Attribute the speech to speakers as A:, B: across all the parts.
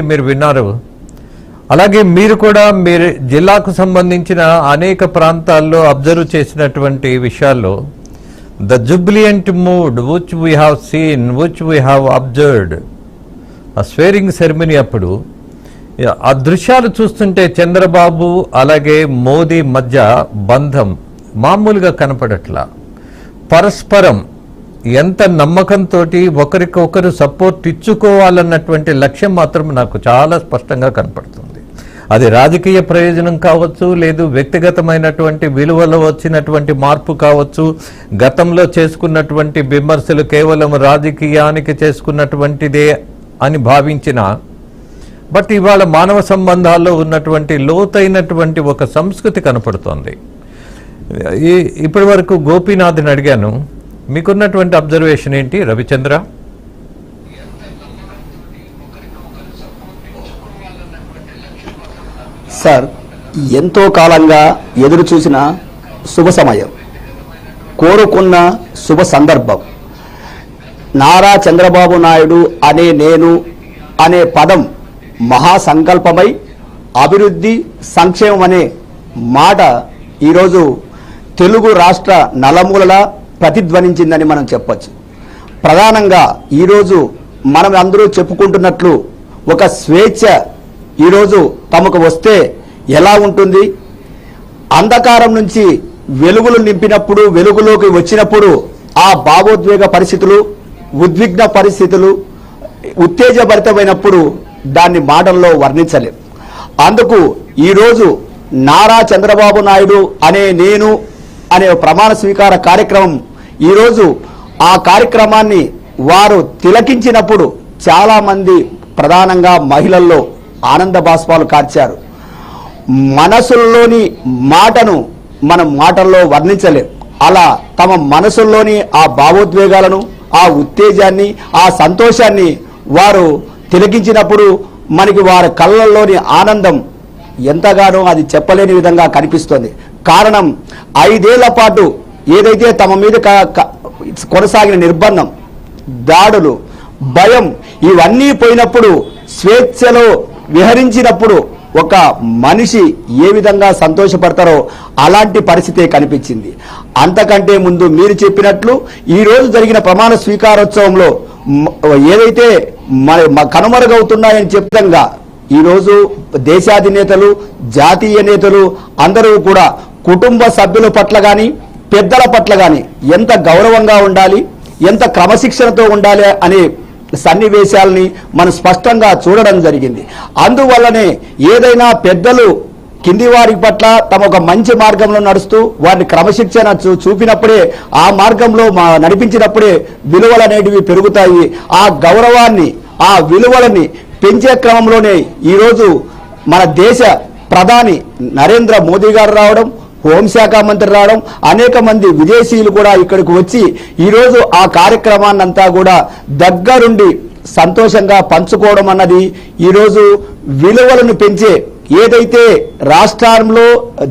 A: మీరు విన్నారు. అలాగే మీరు కూడా మీరు జిల్లాకు సంబంధించిన అనేక ప్రాంతాల్లో అబ్జర్వ్ చేసినటువంటి విషయాల్లో the jubilant mood which we have seen, which we have observed, ఆ స్వేరింగ్ సెరమనీ అప్పుడు ఆ దృశ్యాలు చూస్తుంటే చంద్రబాబు అలాగే మోదీ మధ్య బంధం మామూలుగా కనపడట్లా. పరస్పరం ఎంత నమ్మకంతో ఒకరికొకరు సపోర్ట్ ఇచ్చుకోవాలన్నటువంటి లక్ష్యం మాత్రం నాకు చాలా స్పష్టంగా కనపడుతుంది. అది రాజకీయ ప్రయోజనం కావచ్చు, లేదు వ్యక్తిగతమైనటువంటి విలువలో వచ్చినటువంటి మార్పు కావచ్చు, గతంలో చేసుకున్నటువంటి విమర్శలు కేవలం రాజకీయానికి చేసుకున్నటువంటిదే అని భావించిన, బట్ ఇవాళ మానవ సంబంధాల్లో ఉన్నటువంటి లోతైనటువంటి ఒక సంస్కృతి కనపడుతోంది. ఇప్పటి వరకు గోపీనాథ్ని అడిగాను, మీకున్నటువంటి అబ్జర్వేషన్ ఏంటి రవిచంద్ర?
B: సార్, ఎంతో కాలంగా ఎదురు చూసిన శుభ సమయం, కోరుకున్న శుభ సందర్భం. నారా చంద్రబాబు నాయుడు అనే నేను అనే పదం మహాసంకల్పమై అభివృద్ధి సంక్షేమం అనే మాట ఈరోజు తెలుగు రాష్ట్ర నలుమూలలా ప్రతిధ్వనించిందని మనం చెప్పచ్చు. ప్రధానంగా ఈరోజు మనం అందరూ చెప్పుకుంటున్నట్లు ఒక స్వేచ్ఛ ఈరోజు తమకు వస్తే ఎలా ఉంటుంది, అంధకారం నుంచి వెలుగులు నింపినప్పుడు, వెలుగులోకి వచ్చినప్పుడు ఆ భావోద్వేగ పరిస్థితులు, ఉద్విగ్న పరిస్థితులు, ఉత్తేజభరితమైనప్పుడు దాన్ని మాటల్లో వర్ణించలేం. అందుకు ఈరోజు నారా చంద్రబాబు నాయుడు అనే నేను అనే ప్రమాణ స్వీకార కార్యక్రమం, ఈరోజు ఆ కార్యక్రమాన్ని వారు తిలకించినప్పుడు చాలామంది ప్రధానంగా మహిళల్లో ఆనంద బాష్పాలు కార్చారు. మనసుల్లోని మాటను మనం మాటల్లో వర్ణించలేం. అలా తమ మనసుల్లోని ఆ భావోద్వేగాలను, ఆ ఉత్తేజాన్ని, ఆ సంతోషాన్ని వారు తిలకించినప్పుడు మనకి వారి కళ్ళల్లోని ఆనందం ఎంతగానో అది చెప్పలేని విధంగా కనిపిస్తుంది. కారణం 5 ఏళ్ల పాటు ఏదైతే తమ మీద కొనసాగిన నిర్బంధం, దాడులు, భయం ఇవన్నీ పోయినప్పుడు స్వేచ్ఛలో విహరించినప్పుడు ఒక మనిషి ఏ విధంగా సంతోషపడతారో అలాంటి పరిస్థితే కనిపించింది. అంతకంటే ముందు మీరు చెప్పినట్లు ఈరోజు జరిగిన ప్రమాణ స్వీకారోత్సవంలో ఏదైతే కనుమరుగవుతున్నాయని చెప్తంగా ఈరోజు దేశాధినేతలు, జాతీయ నేతలు అందరూ కూడా కుటుంబ సభ్యుల పట్ల కానీ, పెద్దల పట్ల కానీ ఎంత గౌరవంగా ఉండాలి, ఎంత క్రమశిక్షణతో ఉండాలి అనే సన్నివేశాలని మనం స్పష్టంగా చూడడం జరిగింది. అందువల్లనే ఏదైనా పెద్దలు కింది వారి పట్ల తమ ఒక మంచి మార్గంలో నడుస్తూ వారిని క్రమశిక్షణ చూపినప్పుడే, ఆ మార్గంలో నడిపించినప్పుడే విలువలు అనేటివి పెరుగుతాయి. ఆ గౌరవాన్ని, ఆ విలువలని పెంచే క్రమంలోనే ఈరోజు మన దేశ ప్రధాని నరేంద్ర మోదీ గారు రావడం, హోంశాఖ మంత్రి రావడం, అనేక మంది విదేశీయులు కూడా ఇక్కడికి వచ్చి ఈరోజు ఆ కార్యక్రమాన్నంతా కూడా దగ్గరుండి సంతోషంగా పంచుకోవడం అన్నది ఈరోజు విలువలను పెంచే, ఏదైతే రాష్ట్రంలో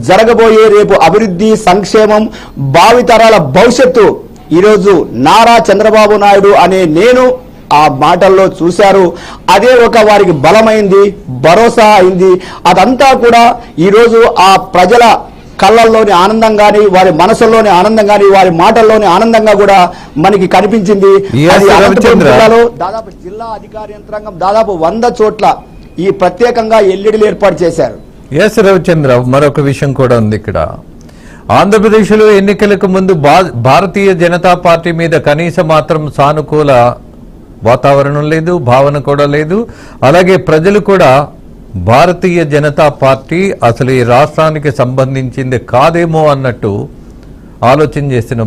B: జరగబోయే రేపు అభివృద్ధి సంక్షేమం, భావితరాల భవిష్యత్తు ఈరోజు నారా చంద్రబాబు నాయుడు అనే నేను ఆ మాటల్లో చూశారు. అదే ఒక వారికి బలమైంది, భరోసా అయింది. అదంతా కూడా ఈరోజు ఆ ప్రజల కళ్ళల్లోని ఆనందం కానీ, వారి మనసుల్లోని ఆనందం కానీ, వారి మాటల్లోని ఆనందంగా కూడా మనకి కనిపించింది. దాదాపు జిల్లా అధికార యంత్రాంగం దాదాపు 100 చోట్ల ఈ ప్రత్యేకంగా ఎల్ఈడీలు ఏర్పాటు చేశారు.
A: ఎస్ రవిచంద్ర, మరొక విషయం కూడా ఉంది ఇక్కడ. ఆంధ్రప్రదేశ్లో ఎన్నికలకు ముందు భారతీయ జనతా పార్టీ మీద కనీస మాత్రం సానుకూల వాతావరణం లేదు, భావన కూడా లేదు. అలాగే ప్రజలు కూడా భారతీయ జనతా పార్టీ అసలు ఈ రాష్ట్రానికి సంబంధించింది కాదేమో అన్నట్టు ఆలోచన చేసిన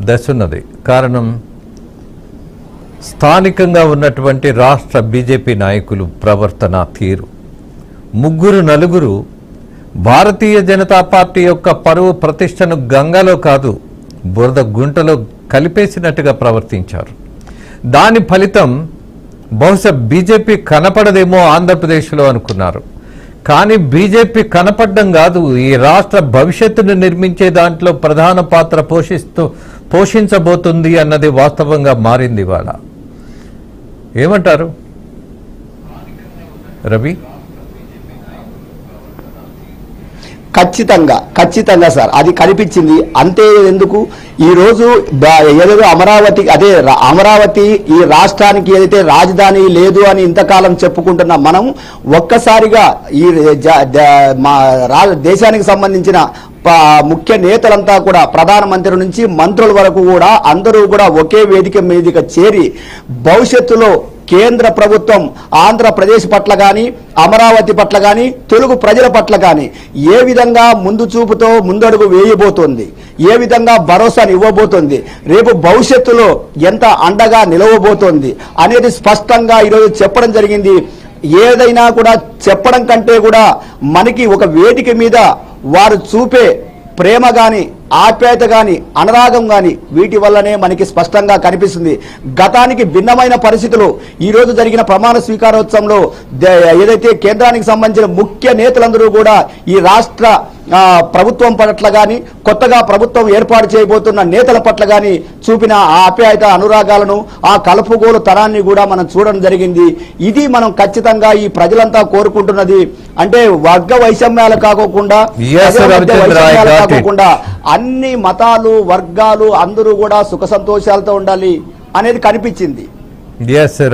A: దశ ఉన్నది. కారణం స్థానికంగా ఉన్నటువంటి రాష్ట్ర బీజేపీ నాయకులు ప్రవర్తన తీరు. 3-4 భారతీయ జనతా పార్టీ యొక్క పరువు ప్రతిష్టను గంగలో కాదు బురద గుంటలో కలిపేసినట్టుగా ప్రవర్తించారు. దాని ఫలితం బహుశా బీజేపీ కనపడదేమో ఆంధ్రప్రదేశ్లో అనుకున్నారు. కానీ బీజేపీ కనపడడం కాదు, ఈ రాష్ట్ర భవిష్యత్తును నిర్మించే దాంట్లో ప్రధాన పాత్ర పోషించబోతుంది అన్నది వాస్తవంగా మారింది. ఇవాళ ఏమంటారు? రవి?
B: ఖచ్చితంగా సార్ అది కనిపించింది. అంతే ఎందుకు ఈరోజు ఏదేదో అమరావతి ఈ రాష్ట్రానికి ఏదైతే రాజధాని లేదు అని ఇంతకాలం చెప్పుకుంటున్న మనం ఒక్కసారిగా ఈ దేశానికి సంబంధించిన ముఖ్య నేతలంతా కూడా ప్రధానమంత్రి నుంచి మంత్రుల వరకు కూడా అందరూ కూడా ఒకే వేదిక మీదకి చేరి భవిష్యత్తులో కేంద్ర ప్రభుత్వం ఆంధ్రప్రదేశ్ పట్ల కానీ అమరావతి పట్ల కానీ తెలుగు ప్రజల పట్ల కానీ ఏ విధంగా ముందు చూపుతో ముందడుగు వేయబోతోంది, ఏ విధంగా భరోసాను ఇవ్వబోతోంది, రేపు భవిష్యత్తులో ఎంత అండగా నిలవబోతోంది అనేది స్పష్టంగా ఈరోజు చెప్పడం జరిగింది. ఏదైనా కూడా చెప్పడం కంటే కూడా మనకి ఒక వేదిక మీద వారు చూపే ప్రేమ గాని ఆప్యాయత గాని అనురాగం గాని వీటి వల్లనే మనకి స్పష్టంగా కనిపిస్తుంది. గతానికి భిన్నమైన పరిస్థితులు ఈ రోజు జరిగిన ప్రమాణ స్వీకారోత్సవంలో ఏదైతే కేంద్రానికి సంబంధించిన ముఖ్య నేతలందరూ కూడా ఈ రాష్ట్ర ప్రభుత్వం పట్ల గాని కొత్తగా ప్రభుత్వం ఏర్పాటు చేయబోతున్న నేతల పట్ల గాని చూపిన ఆ ఆప్యాయత అనురాగాలను ఆ కలుపుగోలు తరాన్ని కూడా మనం చూడడం జరిగింది. ఇది మనం ఖచ్చితంగా ఈ ప్రజలంతా కోరుకుంటున్నది. అంటే వర్గ వైషమ్యాలు కాకోకుండా అన్ని మతాలు వర్గాలు అందరూ కూడా సుఖ సంతోషాలతో ఉండాలి అనేది కనిపించింది.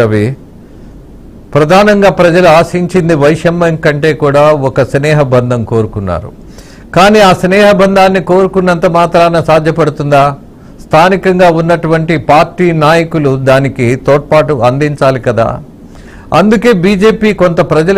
A: రవి, ప్రధానంగా ప్రజలు ఆశించింది వైషమ్యం కంటే కూడా ఒక స్నేహ బంధం కోరుకున్నారు. కానీ ఆ స్నేహ బంధాన్ని కోరుకున్నంత మాత్రాన సాధ్యపడుతుందా? స్థానికంగా ఉన్నటువంటి పార్టీ నాయకులు దానికి తోడ్పాటు అందించాలి కదా. అందుకే బీజేపీ కొంత ప్రజలకు